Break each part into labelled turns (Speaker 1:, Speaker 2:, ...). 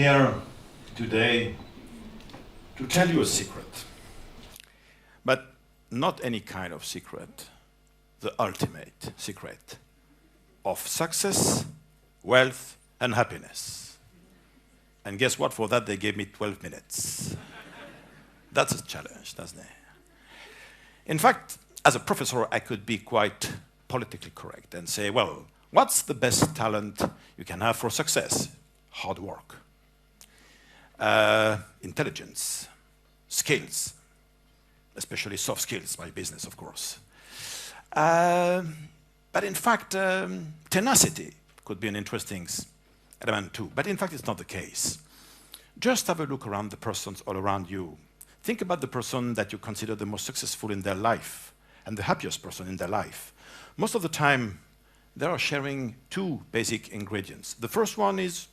Speaker 1: here today to tell you a secret, but not any kind of secret, the ultimate secret of success, wealth, and happiness. And guess what? For that, they gave me 12 minutes. That's a challenge, doesn't it? In fact, as a professor, I could be quite politically correct and say, well, what's the best talent you can have for success? Hard work, intelligence, skills, especially soft skills, my business, of course. But in fact, tenacity could be an interesting element too. But in fact, it's not the case. Just have a look around the persons all around you. Think about the person that you consider the most successful in their life and the happiest person in their life. Most of the time, they are sharing two basic ingredients. The first one is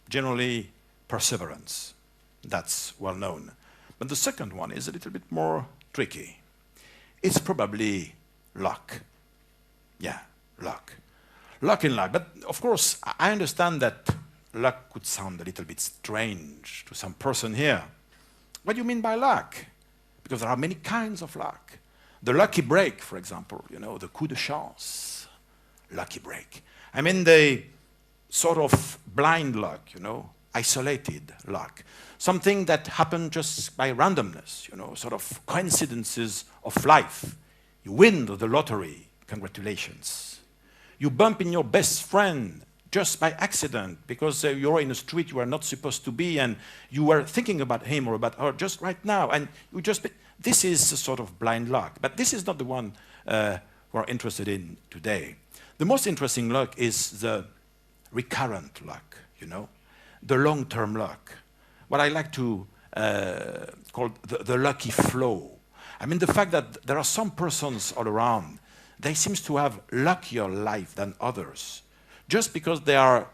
Speaker 1: generally perseverance. That's well known. But the second one is a little bit more tricky. It's probably luck. Yeah, luck. Luck in life. But of course, I understand that luck could sound a little bit strange to some person here. What do you mean by luck? Because there are many kinds of luck. The lucky break, for example, you know, the coup de chance, lucky break. I mean the sort of blind luck, you know, isolated luck. Something that happened just by randomness, you know, sort of coincidences of life. You win the lottery, congratulations. You bump in your best friend just by accident because you're in a street you are not supposed to be and you were thinking about him or about her just right now and you just, this is a sort of blind luck. But this is not the one we're interested in today. The most interesting luck is the recurrent luck, you know, the long-term luck. What I like to call the lucky flow. I mean the fact that there are some persons all around, they seem to have luckier life than others, just because they are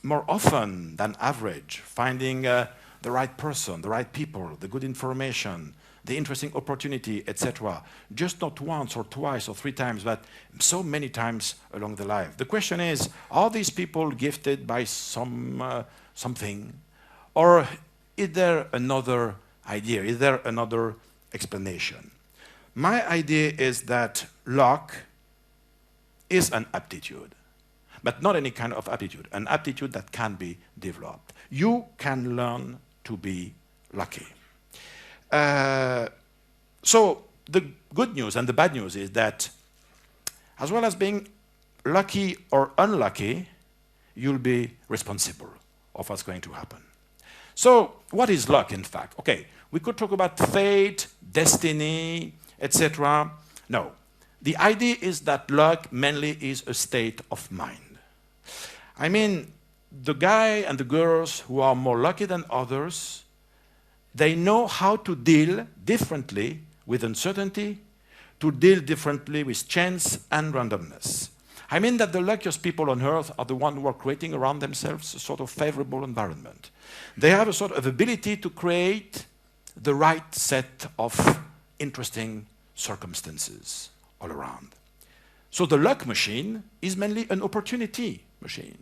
Speaker 1: more often than average finding the right person, the right people, the good information, the interesting opportunity, etc. Just not once or twice or three times, but so many times along the life. The question is, are these people gifted by something? Or is there another idea? Is there another explanation? My idea is that luck is an aptitude, but not any kind of aptitude, an aptitude that can be developed. You can learn to be lucky. So the good news and the bad news is that as well as being lucky or unlucky, you'll be responsible of what's going to happen. So what is luck, in fact? Okay, we could talk about fate, destiny, etc. No, the idea is that luck mainly is a state of mind. I mean, the guy and the girls who are more lucky than others, they know how to deal differently with uncertainty, to deal differently with chance and randomness. I mean that the luckiest people on earth are the ones who are creating around themselves a sort of favorable environment. They have a sort of ability to create the right set of interesting circumstances all around. So the luck machine is mainly an opportunity machine.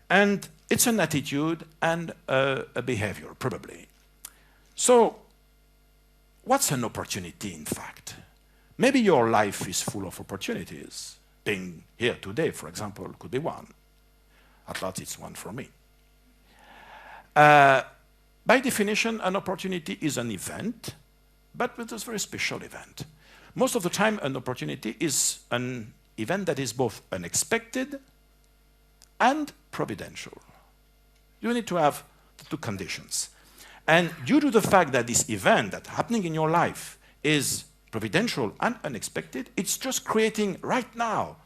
Speaker 1: And it's an attitude and a behavior, probably. So what's an opportunity, in fact? Maybe your life is full of opportunities. Being here today, for example, could be one. At least it's one for me. By definition, an opportunity is an event, but with a very special event. Most of the time, an opportunity is an event that is both unexpected and providential. You need to have the two conditions. And due to the fact that this event that's happening in your life is providential and unexpected, it's just creating right now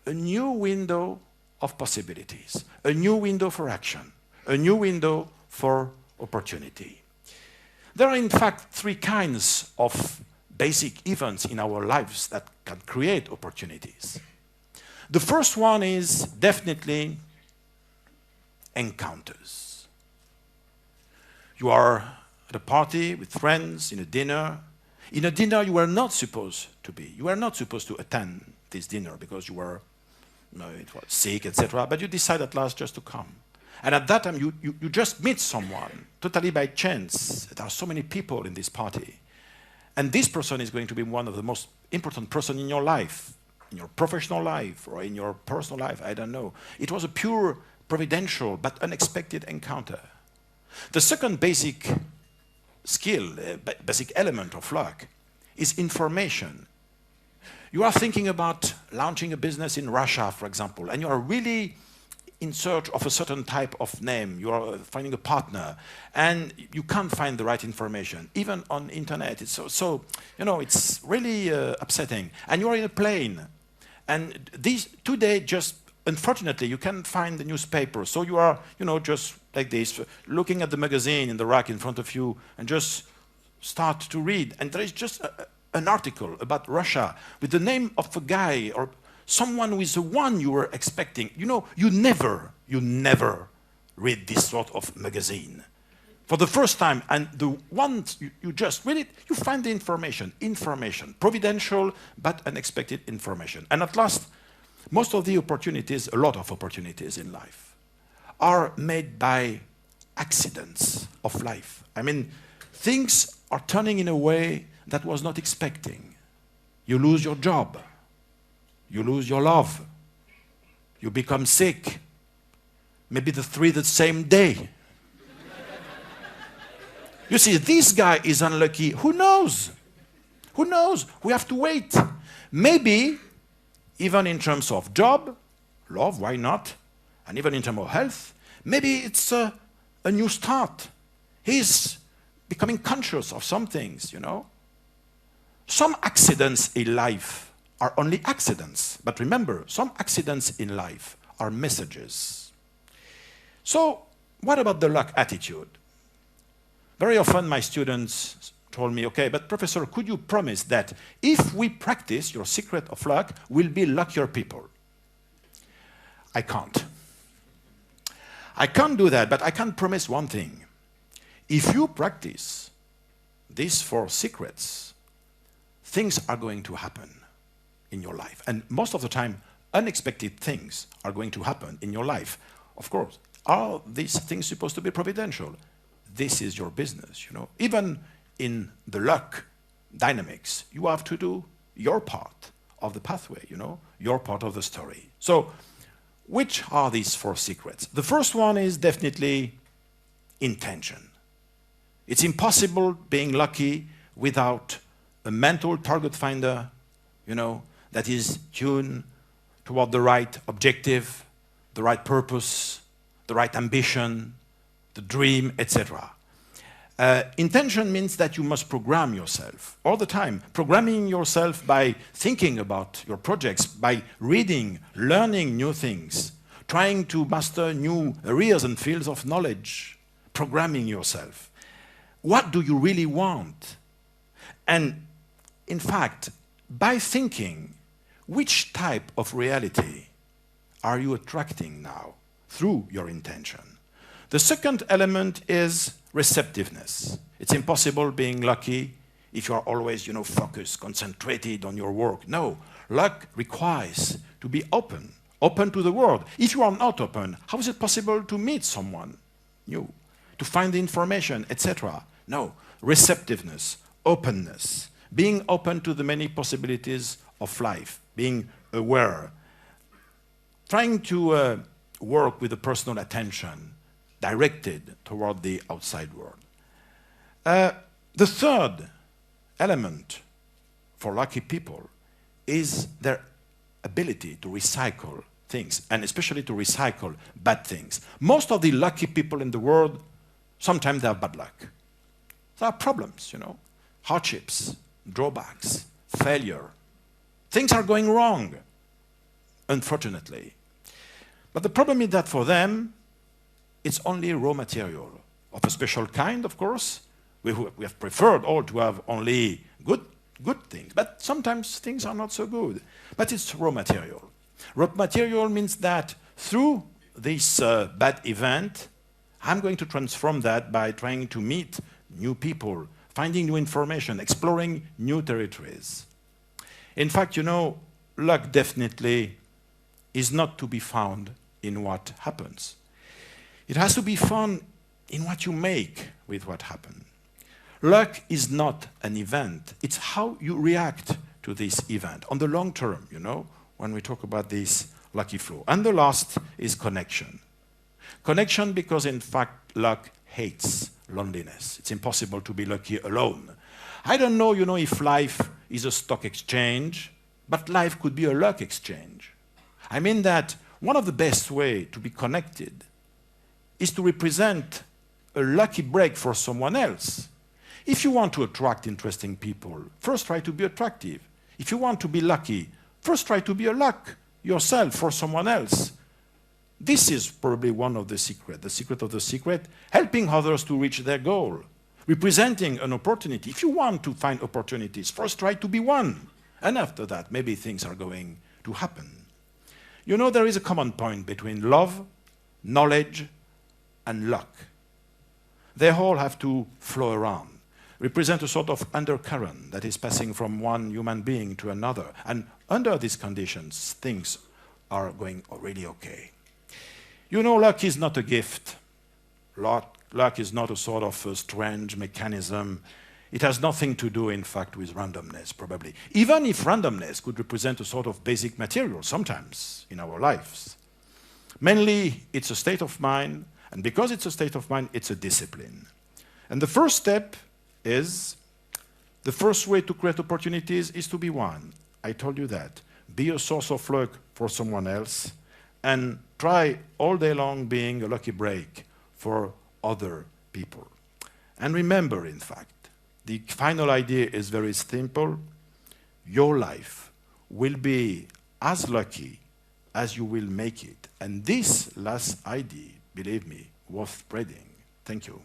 Speaker 1: a new window of possibilities, a new window for action, a new window for opportunity. There are in fact three kinds of basic events in our lives that can create opportunities. The first one is definitely encounters. You are at a party with friends, in a dinner. In a dinner you were not supposed to be. You were not supposed to attend this dinner because you were it was sick, etc. But you decide at last just to come. And at that time, you just meet someone, totally by chance. There are so many people in this party. And this person is going to be one of the most important person in your life, in your professional life, or in your personal life, I don't know. It was a pure, providential, but unexpected encounter. The second basic skill, basic element of luck, is information. You are thinking about launching a business in Russia, for example, and you are really in search of a certain type of name. You are finding a partner, and you can't find the right information, even on internet. It's it's really upsetting. And you are in a plane, and today, just unfortunately, you can't find the newspaper. So you are, just like this, looking at the magazine in the rack in front of you, and just start to read. And there is just an article about Russia with the name of a guy or someone who is the one you were expecting. You never read this sort of magazine. For the first time, and the ones you just read it, you find the information, providential but unexpected information. And at last, most of the opportunities, a lot of opportunities in life, are made by accidents of life. I mean, things are turning in a way that was not expecting. You lose your job. You lose your love. You become sick. Maybe the same day. You see, this guy is unlucky. Who knows? Who knows? We have to wait. Maybe, even in terms of job, love, why not? And even in terms of health, maybe it's a new start. He's becoming conscious of some things, Some accidents in life are only accidents. But remember, some accidents in life are messages. So, what about the luck attitude? Very often my students told me, okay, but professor, could you promise that if we practice your secret of luck, we'll be luckier people? I can't. I can't do that, but I can promise one thing. If you practice these 4 secrets, things are going to happen in your life. And most of the time, unexpected things are going to happen in your life. Of course, are these things supposed to be providential? This is your business, Even in the luck dynamics, you have to do your part of the pathway, your part of the story. So, which are these 4 secrets? The first one is definitely intention. It's impossible being lucky without a mental target finder, that is tuned toward the right objective, the right purpose, the right ambition, the dream, etc. Intention means that you must program yourself all the time. Programming yourself by thinking about your projects, by reading, learning new things, trying to master new areas and fields of knowledge, programming yourself. What do you really want? And in fact, by thinking, which type of reality are you attracting now through your intention? The second element is receptiveness. It's impossible being lucky if you are always, focused, concentrated on your work. No, luck requires to be open to the world. If you are not open, how is it possible to meet someone new, to find the information, etc.? No, receptiveness, openness, being open to the many possibilities of life, being aware, trying to work with a personal attention directed toward the outside world. The third element for lucky people is their ability to recycle things, and especially to recycle bad things. Most of the lucky people in the world, sometimes they have bad luck. There are problems, hardships, drawbacks, failure. Things are going wrong, unfortunately. But the problem is that for them, it's only raw material of a special kind, of course. We have preferred all to have only good things, but sometimes things are not so good. But it's raw material. Raw material means that through this bad event, I'm going to transform that by trying to meet new people, finding new information, exploring new territories. In fact, luck definitely is not to be found in what happens. It has to be fun in what you make with what happened. Luck is not an event. It's how you react to this event on the long term, you know, when we talk about this lucky flow. And the last is connection. Connection because, in fact, luck hates loneliness. It's impossible to be lucky alone. I don't know, you know, if life is a stock exchange, but life could be a luck exchange. I mean that one of the best ways to be connected is to represent a lucky break for someone else. If you want to attract interesting people, first try to be attractive. If you want to be lucky, first try to be a luck yourself for someone else. This is probably one of the secret of the secret, helping others to reach their goal, representing an opportunity. If you want to find opportunities, first try to be one. And after that, maybe things are going to happen. You know, there is a common point between love, knowledge, and luck. They all have to flow around, represent a sort of undercurrent that is passing from one human being to another. And under these conditions, things are going really okay. You know, luck is not a gift. Luck is not a sort of a strange mechanism. It has nothing to do, in fact, with randomness, probably. Even if randomness could represent a sort of basic material sometimes in our lives. Mainly, it's a state of mind, and because it's a state of mind, it's a discipline. And the first step is, the first way to create opportunities is to be one. I told you that. Be a source of luck for someone else, and try all day long being a lucky break for other people. And remember, in fact, the final idea is very simple. Your life will be as lucky as you will make it. And this last idea, believe me, worth spreading. Thank you.